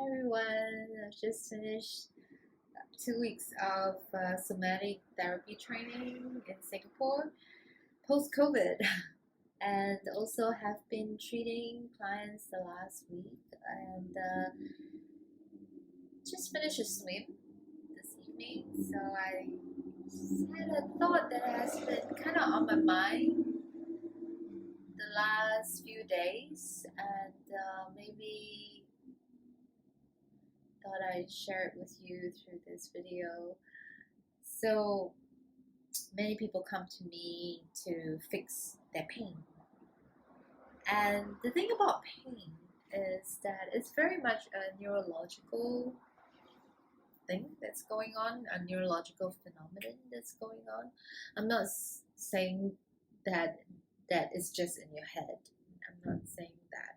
Hi everyone, I've just finished 2 weeks of somatic therapy training in Singapore post-COVID and also have been treating clients the last week and just finished a swim this evening. So I had a thought that has been kind of on my mind the last few days and maybe thought I'd share it with you through this video. So many people come to me to fix their pain. And the thing about pain is that it's very much a neurological thing that's going on, a neurological phenomenon that's going on. I'm not saying that is just in your head. I'm not saying that.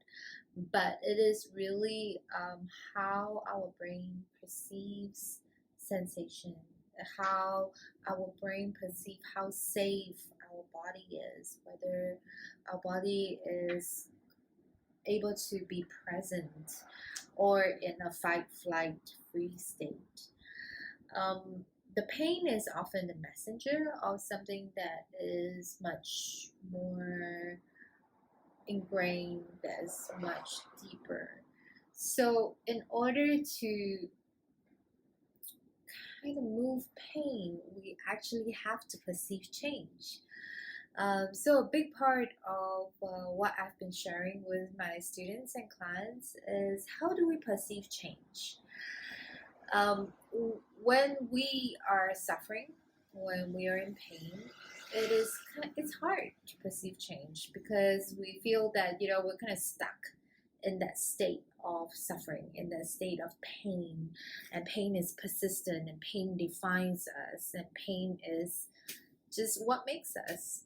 But it is really how our brain perceives sensation, how our brain perceives how safe our body is, whether our body is able to be present or in a fight, flight, free state. The pain is often the messenger of something that is much more ingrained, that's much deeper. So in order to kind of move pain, we actually have to perceive change. So a big part of what I've been sharing with my students and clients is how do we perceive change? Um, when we are suffering, when we are in pain, it's hard to perceive change because we feel that we're kind of stuck in that state of suffering, in that state of pain, and pain is persistent, and pain defines us, and pain is just what makes us.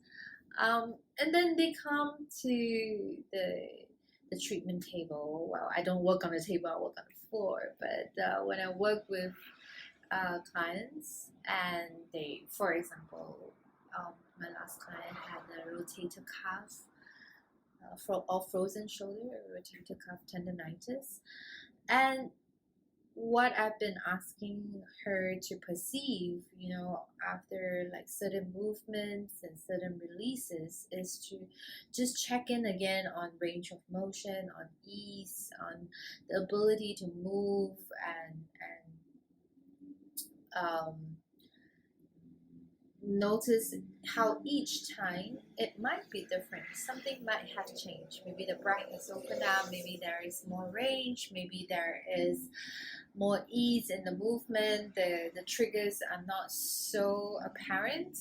And then they come to the treatment table. Well, I don't work on the table; I work on the floor. But when I work with clients, and they, for example, my last client had a rotator cuff or frozen shoulder, rotator cuff tendonitis, and what I've been asking her to perceive, after like certain movements and certain releases, is to just check in again on range of motion, on ease, on the ability to move, and notice how each time it might be different. Something might have changed. Maybe the breath is opened up, maybe there is more range, maybe there is more ease in the movement, the triggers are not so apparent.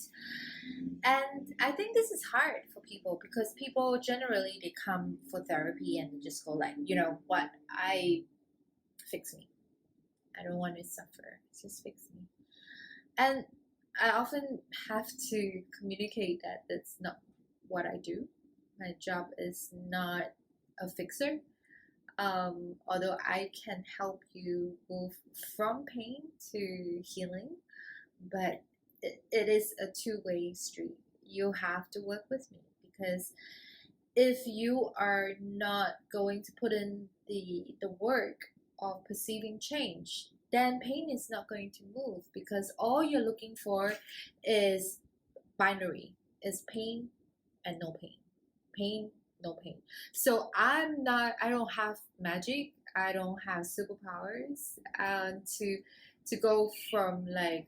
And I think this is hard for people because people generally they come for therapy and just go like, what, fix me. I don't want to suffer. Just fix me. And I often have to communicate that that's not what I do. My job is not a fixer. Although I can help you move from pain to healing, but it is a two-way street. You have to work with me because if you are not going to put in the work of perceiving change, then pain is not going to move because all you're looking for is binary, is pain and no pain. Pain, no pain. So I don't have magic, I don't have superpowers to go from like,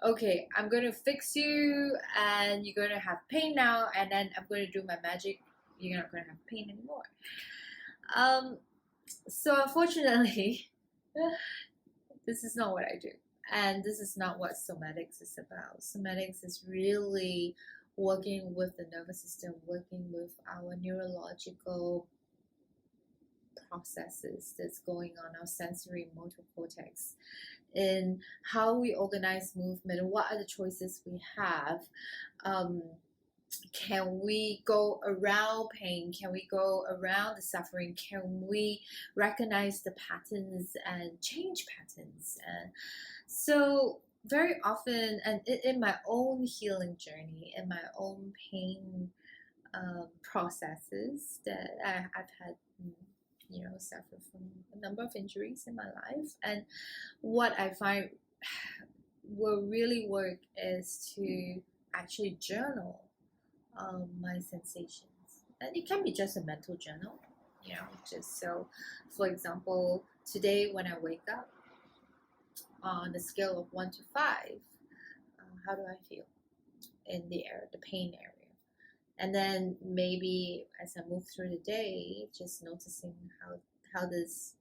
okay, I'm going to fix you and you're going to have pain now, and then I'm going to do my magic, you're not going to have pain anymore. So unfortunately, this is not what I do. And this is not what somatics is about. Somatics is really working with the nervous system, working with our neurological processes that's going on, our sensory motor cortex, in how we organize movement, what are the choices we have. Can we go around pain? Can we go around the suffering? Can we recognize the patterns and change patterns? And so very often, and in my own healing journey, in my own pain processes that I've had suffer from a number of injuries in my life. And what I find will really work is to actually journal my sensations. And it can be just a mental journal, just so, for example, today when I wake up, on a scale of 1 to 5, how do I feel in the pain area? And then maybe as I move through the day, just noticing how does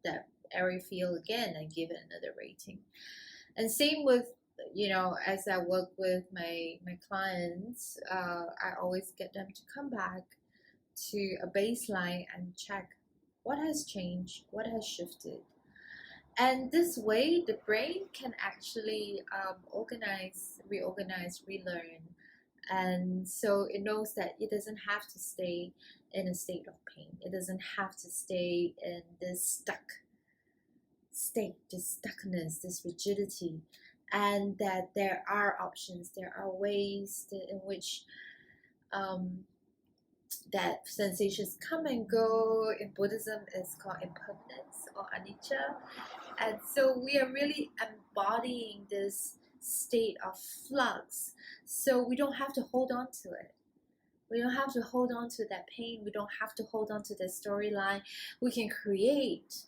that area feel again, and give it another rating. And same with, as I work with my clients, I always get them to come back to a baseline and check what has changed, what has shifted. And this way, the brain can actually reorganize, relearn. And so it knows that it doesn't have to stay in a state of pain. It doesn't have to stay in this stuck state, this stuckness, this rigidity. And that there are options, there are ways in which that sensations come and go. In Buddhism, it's called impermanence or anicca. And so we are really embodying this state of flux. So we don't have to hold on to it. We don't have to hold on to that pain. We don't have to hold on to the storyline. We can create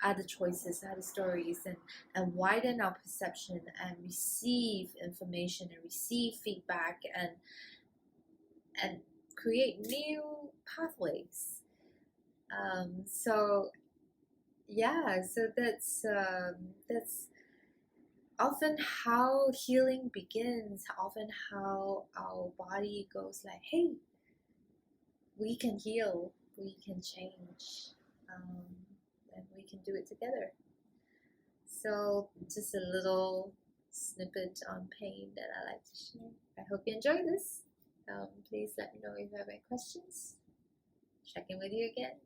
other choices, other stories, and widen our perception, and receive information, and receive feedback, and create new pathways. So that's often how healing begins. Often how our body goes like, hey, we can heal, we can change, and we can do it together. So just a little snippet on pain that I like to share. I hope you enjoy this. Please let me know if you have any questions. Check in with you again.